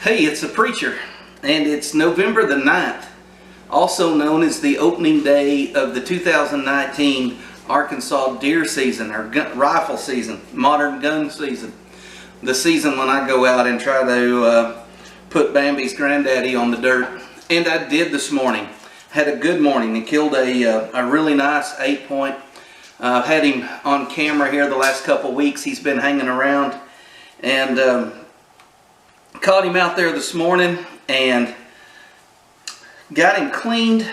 Hey, it's the preacher, and it's November the 9th, also known as the opening day of the 2019 Arkansas deer season, or rifle season, modern gun season. The season when I go out and try to put Bambi's granddaddy on the dirt. And I did this morning. Had a good morning and killed a really nice 8-point. I've had him on camera here the last couple weeks. He's been hanging around, and caught him out there this morning and got him cleaned,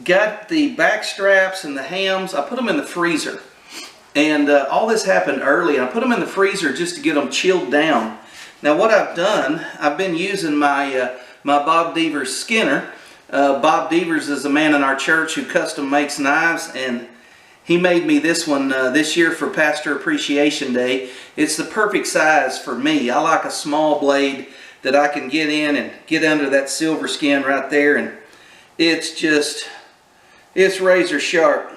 got the back straps and the hams. I put them in the freezer, and all this happened early. I put them in the freezer just to get them chilled down. Now what I've done, I've been using my my Bob Devers Skinner. Bob Devers is a man in our church who custom makes knives, and he made me this one this year for Pastor Appreciation Day. It's the perfect size for me. I like a small blade that I can get in and get under that silver skin right there, and it's razor sharp.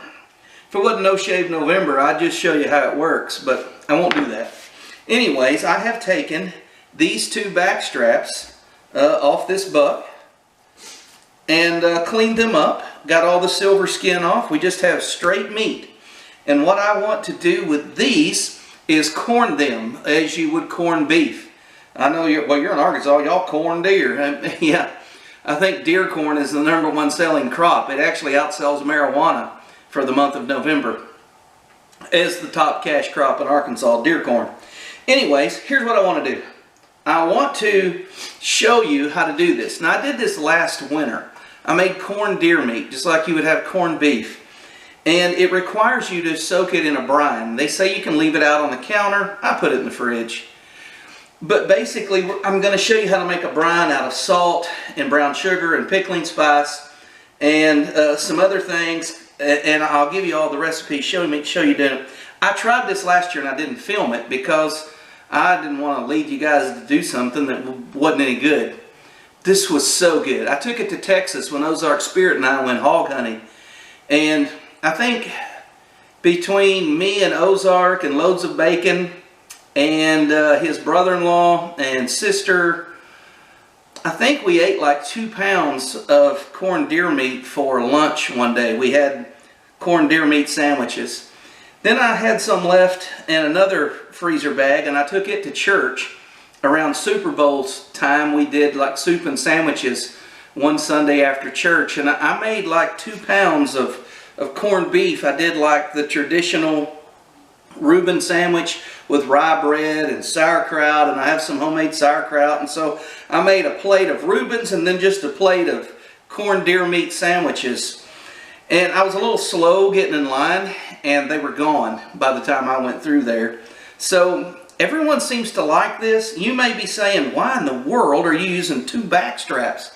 If it wasn't No Shave November, I'd just show you how it works, but I won't do that. Anyways, I have taken these two back straps off this buck and cleaned them up. Got all the silver skin off. We just have straight meat. And what I want to do with these is corn them as you would corn beef. I know you're in Arkansas, y'all corn deer. Yeah, I think deer corn is the #1 selling crop. It actually outsells marijuana for the month of November as the top cash crop in Arkansas, deer corn. Anyways, here's what I want to do. I want to show you how to do this. Now, I did this last winter. I made corned deer meat, just like you would have corned beef. And it requires you to soak it in a brine. They say you can leave it out on the counter. I put it in the fridge. But basically, I'm going to show you how to make a brine out of salt and brown sugar and pickling spice and some other things. And I'll give you all the recipes, show you doing it. I tried this last year and I didn't film it because I didn't want to lead you guys to do something that wasn't any good. This was so good. I took it to Texas when Ozark Spirit and I went hog hunting. And I think between me and Ozark and loads of bacon and his brother-in-law and sister, I think we ate like 2 pounds of corned deer meat for lunch one day. We had corned deer meat sandwiches. Then I had some left in another freezer bag, and I took it to church. Around Super Bowl time, we did like soup and sandwiches one Sunday after church, and I made like 2 pounds of corned beef. I did like the traditional Reuben sandwich with rye bread and sauerkraut, and I have some homemade sauerkraut, and so I made a plate of Reubens and then just a plate of corned deer meat sandwiches. And I was a little slow getting in line, and they were gone by the time I went through there. So everyone seems to like this. You may be saying, why in the world are you using 2 back straps?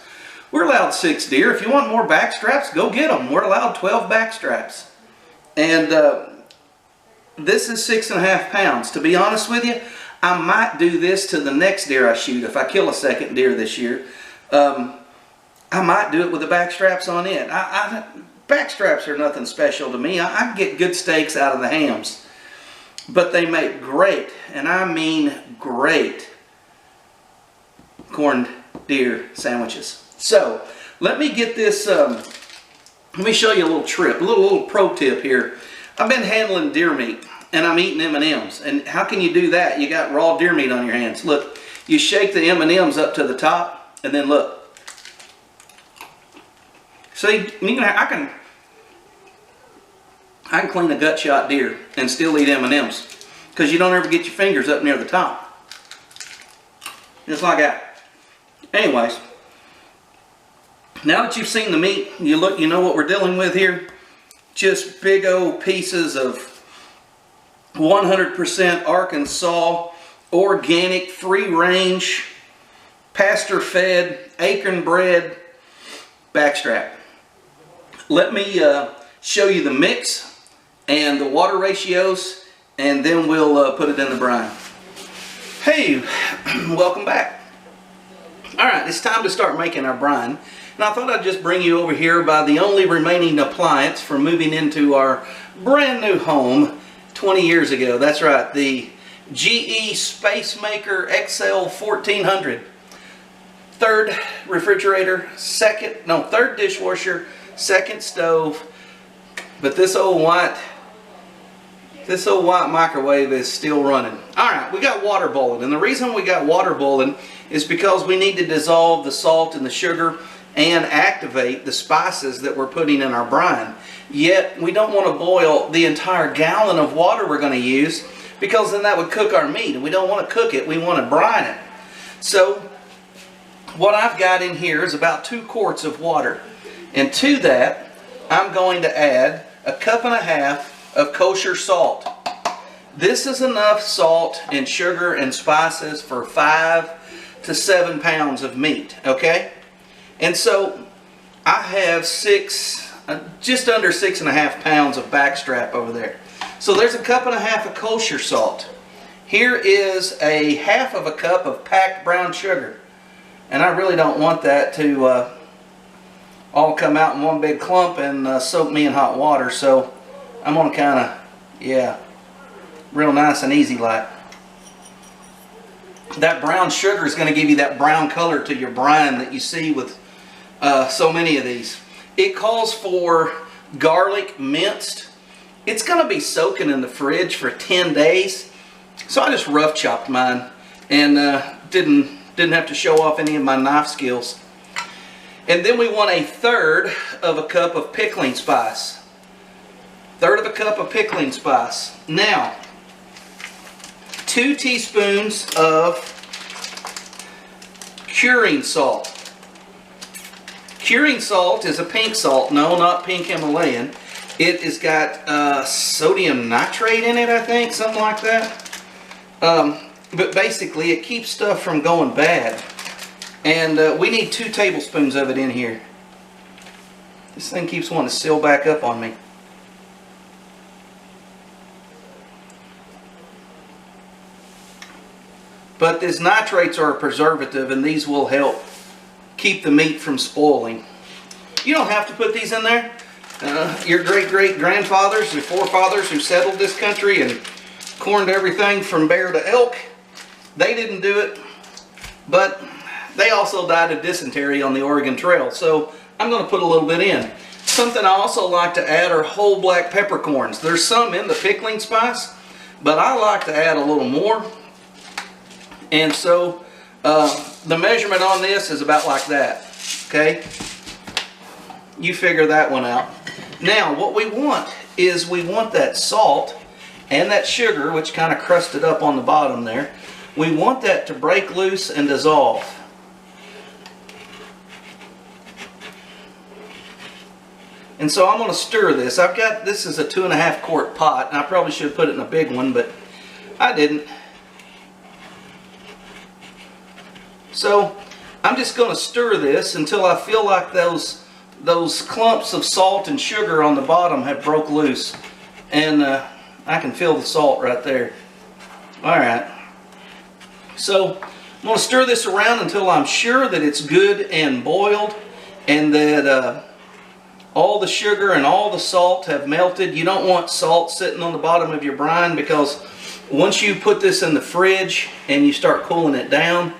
We're allowed 6 deer. If you want more back straps, go get them. We're allowed 12 back straps. And this is 6.5 pounds. To be honest with you, I might do this to the next deer I shoot. If I kill a second deer this year, I might do it with the back straps on it. Back straps are nothing special to me. I get good steaks out of the hams. But they make great, and I mean great, corned deer sandwiches. So, let me get this, let me show you a little trip, a little pro tip here. I've been handling deer meat, and I'm eating M&Ms. And how can you do that? You got raw deer meat on your hands. Look, you shake the M&Ms up to the top, and then look. See, I can clean a gut shot deer and still eat M&Ms because you don't ever get your fingers up near the top. Just like that. Anyways, now that you've seen the meat, you know what we're dealing with here. Just big old pieces of 100% Arkansas, organic, free range, pasture fed, acorn bred backstrap. Let me show you the mix and the water ratios, and then we'll put it in the brine. Hey, welcome back. Alright, it's time to start making our brine. And I thought I'd just bring you over here by the only remaining appliance for moving into our brand new home 20 years ago. That's right, the GE Spacemaker XL 1400. third refrigerator, third dishwasher, second stove. But this old white microwave is still running. All right, we got water boiling, and the reason we got water boiling is because we need to dissolve the salt and the sugar and activate the spices that we're putting in our brine. Yet we don't want to boil the entire gallon of water we're going to use, because then that would cook our meat, and we don't want to cook it, we want to brine it. So what I've got in here is about 2 quarts of water, and to that I'm going to add 1.5 cups of kosher salt. This is enough salt and sugar and spices for 5 to 7 pounds of meat, okay? And so I have just under 6.5 pounds of backstrap over there. So there's 1.5 cups of kosher salt. Here is 1/2 cup of packed brown sugar. And I really don't want that to all come out in one big clump and soak me in hot water. So I'm going to kind of, real nice and easy like. That brown sugar is going to give you that brown color to your brine that you see with so many of these. It calls for garlic minced. It's going to be soaking in the fridge for 10 days. So I just rough chopped mine and didn't have to show off any of my knife skills. And then we want 1/3 cup of pickling spice. 1/3 cup of pickling spice. Now, 2 teaspoons of curing salt. Curing salt is a pink salt. No, not pink Himalayan. It has got sodium nitrate in it, I think, something like that. But basically, it keeps stuff from going bad. And we need 2 tablespoons of it in here. This thing keeps wanting to seal back up on me. But these nitrates are a preservative, and these will help keep the meat from spoiling. You don't have to put these in there. Your great-great-grandfathers, your forefathers who settled this country and corned everything from bear to elk, they didn't do it. But they also died of dysentery on the Oregon Trail. So I'm going to put a little bit in. Something I also like to add are whole black peppercorns. There's some in the pickling spice, but I like to add a little more. And so the measurement on this is about like that. Okay? You figure that one out. Now what we want is we want that salt and that sugar, which kind of crusted up on the bottom there. We want that to break loose and dissolve. And so I'm going to stir this. This is a 2.5 quart pot, and I probably should have put it in a big one, but I didn't. So I'm just going to stir this until I feel like those clumps of salt and sugar on the bottom have broke loose. And I can feel the salt right there. Alright. So I'm going to stir this around until I'm sure that it's good and boiled, and that all the sugar and all the salt have melted. You don't want salt sitting on the bottom of your brine, because once you put this in the fridge and you start cooling it down,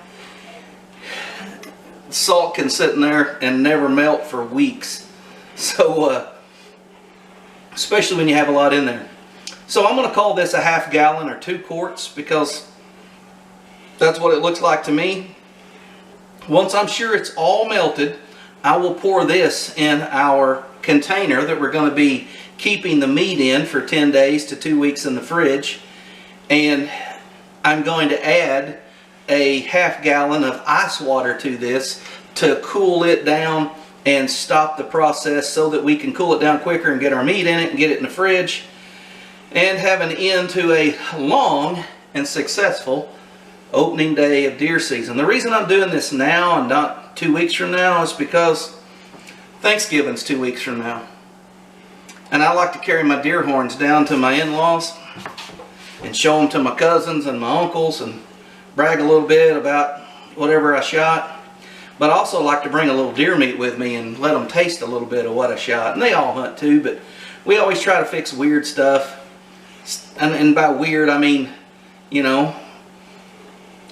salt can sit in there and never melt for weeks. So especially when you have a lot in there. So I'm going to call this a 1/2 gallon or 2 quarts, because that's what it looks like to me. Once I'm sure it's all melted, I will pour this in our container that we're going to be keeping the meat in for 10 days to 2 weeks in the fridge. And I'm going to add a 1/2 gallon of ice water to this to cool it down and stop the process, so that we can cool it down quicker and get our meat in it and get it in the fridge and have an end to a long and successful opening day of deer season. The reason I'm doing this now and not 2 weeks from now is because Thanksgiving's 2 weeks from now. And I like to carry my deer horns down to my in-laws and show them to my cousins and my uncles and brag a little bit about whatever I shot. But I also like to bring a little deer meat with me and let them taste a little bit of what I shot. And they all hunt too, but we always try to fix weird stuff. And by weird, I mean, you know,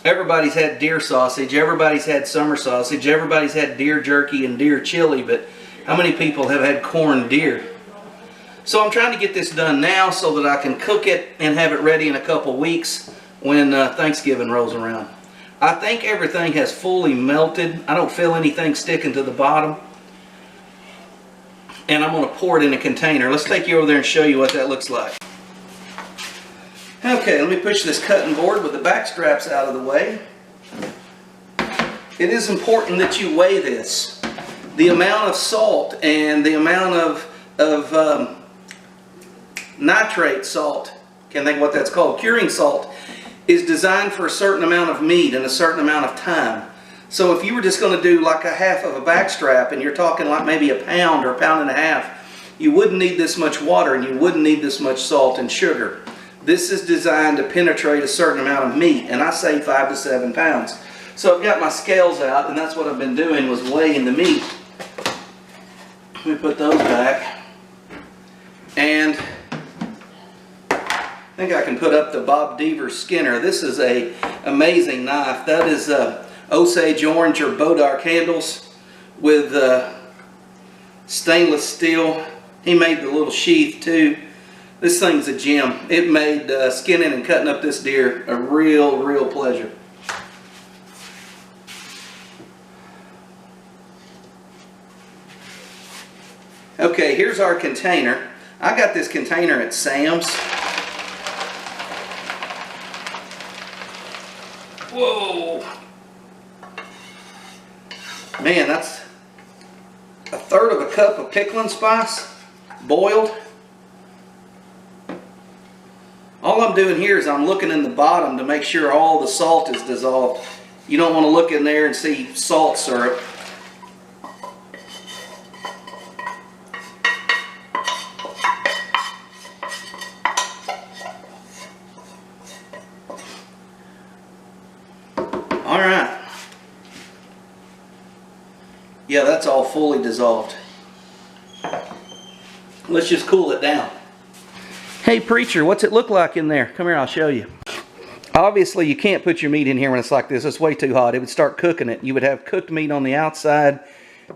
Everybody's had deer sausage, everybody's had summer sausage, everybody's had deer jerky and deer chili, but how many people have had corned deer? So I'm trying to get this done now so that I can cook it and have it ready in a couple weeks when Thanksgiving rolls around. I think everything has fully melted. I don't feel anything sticking to the bottom. And I'm going to pour it in a container. Let's take you over there and show you what that looks like. Okay, let me push this cutting board with the back straps out of the way. It is important that you weigh this. The amount of salt and the amount of nitrate salt, can't think of what that's called, curing salt, is designed for a certain amount of meat and a certain amount of time. So if you were just going to do like a half of a back strap and you're talking like maybe a pound or a pound and a half, you wouldn't need this much water and you wouldn't need this much salt and sugar. This is designed to penetrate a certain amount of meat, and I say 5 to 7 pounds. So I've got my scales out, and that's what I've been doing, was weighing the meat. Let me put those back. And I think I can put up the Bob Devers Skinner. This is a amazing knife. That is Osage orange or Bodark handles with stainless steel. He made the little sheath too. This thing's a gem. It made skinning and cutting up this deer a real pleasure. Okay, here's our container. I got this container at Sam's. Whoa! Man, that's a third of a cup of pickling spice, boiled. All I'm doing here is I'm looking in the bottom to make sure all the salt is dissolved. You don't want to look in there and see salt syrup. Alright. Yeah, that's all fully dissolved. Let's just cool it down. Hey preacher, what's it look like in there? Come here, I'll show you. Obviously you can't put your meat in here when it's like this. It's way too hot. It would start cooking it. You would have cooked meat on the outside.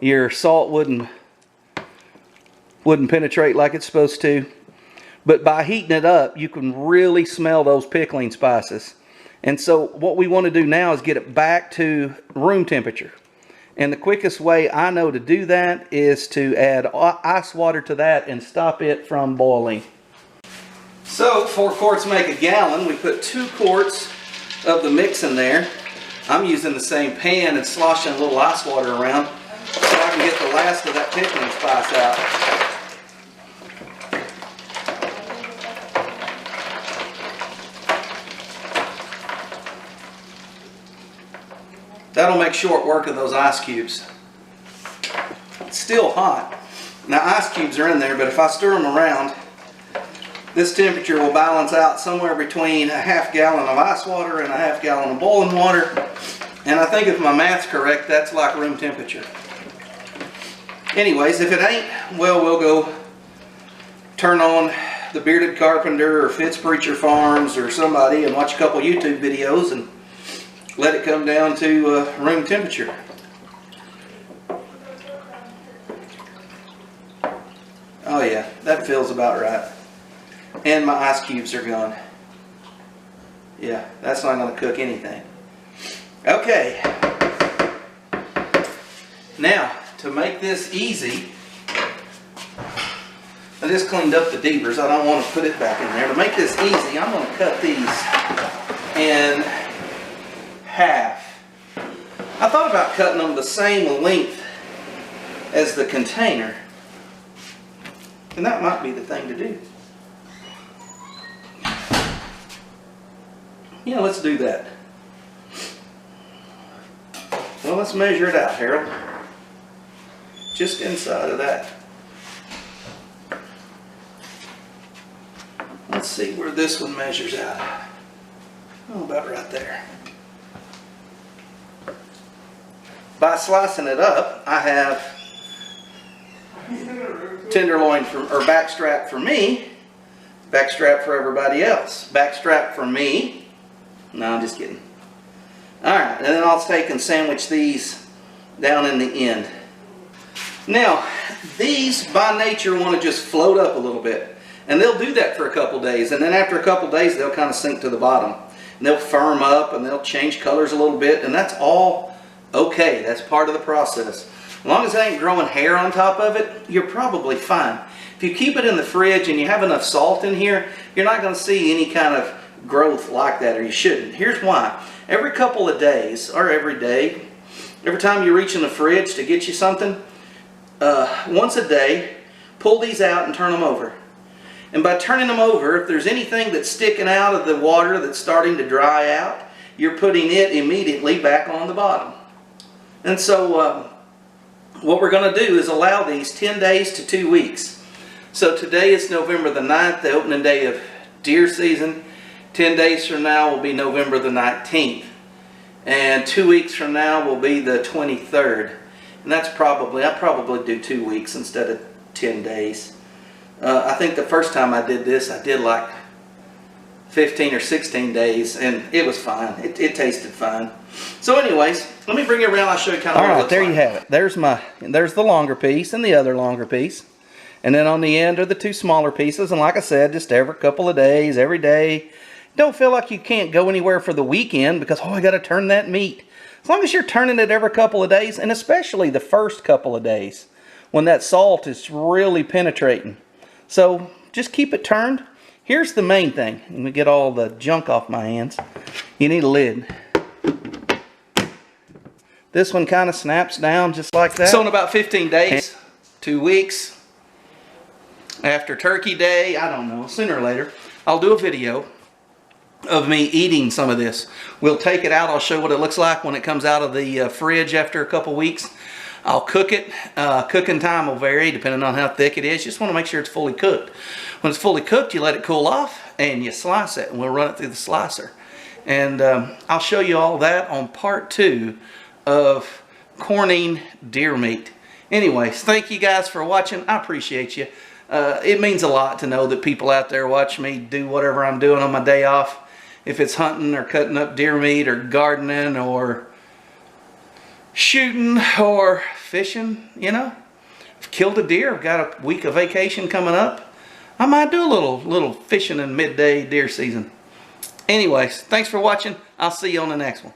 Your salt wouldn't penetrate like it's supposed to. But by heating it up, you can really smell those pickling spices. And so what we want to do now is get it back to room temperature. And the quickest way I know to do that is to add ice water to that and stop it from boiling. So 4 quarts make a gallon. We put 2 quarts of the mix in there. I'm using the same pan and sloshing a little ice water around so I can get the last of that pickling spice out. That'll make short work of those ice cubes. It's still hot. Now ice cubes are in there, but if I stir them around, this temperature will balance out somewhere between a ½ gallon of ice water and a ½ gallon of boiling water. And I think if my math's correct, that's like room temperature. Anyways, if it ain't, well, we'll go turn on the Bearded Carpenter or Fitz Preacher Farms or somebody and watch a couple YouTube videos and let it come down to room temperature. Oh yeah, that feels about right. And my ice cubes are gone. Yeah, that's not going to cook anything. Okay. Now, to make this easy, I just cleaned up the Devers. I don't want to put it back in there. To make this easy, I'm going to cut these in half. I thought about cutting them the same length as the container. And that might be the thing to do. Yeah, let's do that. Well, let's measure it out, Harold. Just inside of that. Let's see where this one measures out. Oh, about right there. By slicing it up, I have tenderloin or backstrap for me, backstrap for everybody else. Backstrap for me. No, I'm just kidding. Alright, and then I'll take and sandwich these down in the end. Now, these by nature want to just float up a little bit. And they'll do that for a couple days. And then after a couple days, they'll kind of sink to the bottom. And they'll firm up and they'll change colors a little bit. And that's all okay. That's part of the process. As long as they ain't growing hair on top of it, you're probably fine. If you keep it in the fridge and you have enough salt in here, you're not going to see any kind of growth like that, or you shouldn't. Here's why. Every couple of days, or every day, every time you reach in the fridge to get you something, once a day, pull these out and turn them over. And by turning them over, if there's anything that's sticking out of the water that's starting to dry out, you're putting it immediately back on the bottom. And so what we're going to do is allow these 10 days to 2 weeks. So today is November the 9th, the opening day of deer season. 10 days from now will be November the 19th. And 2 weeks from now will be the 23rd. And that's probably, I'll probably do 2 weeks instead of 10 days. I think the first time I did this, I did like 15 or 16 days, and it was fine. It tasted fine. So anyways, let me bring it around. I'll show you kind of what it looks like. All right, there you have it. There's the longer piece and the other longer piece. And then on the end are the two smaller pieces. And like I said, just every couple of days, every day. Don't feel like you can't go anywhere for the weekend because, oh, I got to turn that meat. As long as you're turning it every couple of days, and especially the first couple of days when that salt is really penetrating. So just keep it turned. Here's the main thing. Let me get all the junk off my hands. You need a lid. This one kind of snaps down just like that. So in about 15 days, 2 weeks, after Turkey Day, I don't know, sooner or later, I'll do a video of me eating some of this. We'll take it out. I'll show what it looks like when it comes out of the fridge after a couple weeks. I'll cook it. Cooking time will vary depending on how thick it is. You just want to make sure it's fully cooked. When it's fully cooked, you let it cool off and you slice it, and we'll run it through the slicer. And I'll show you all that on part 2 of corning deer meat. Anyways, thank you guys for watching. I appreciate you. It means a lot to know that people out there watch me do whatever I'm doing on my day off. If it's hunting or cutting up deer meat or gardening or shooting or fishing, you know. I've killed a deer. I've got a week of vacation coming up. I might do a little fishing in midday deer season. Anyways, thanks for watching. I'll see you on the next one.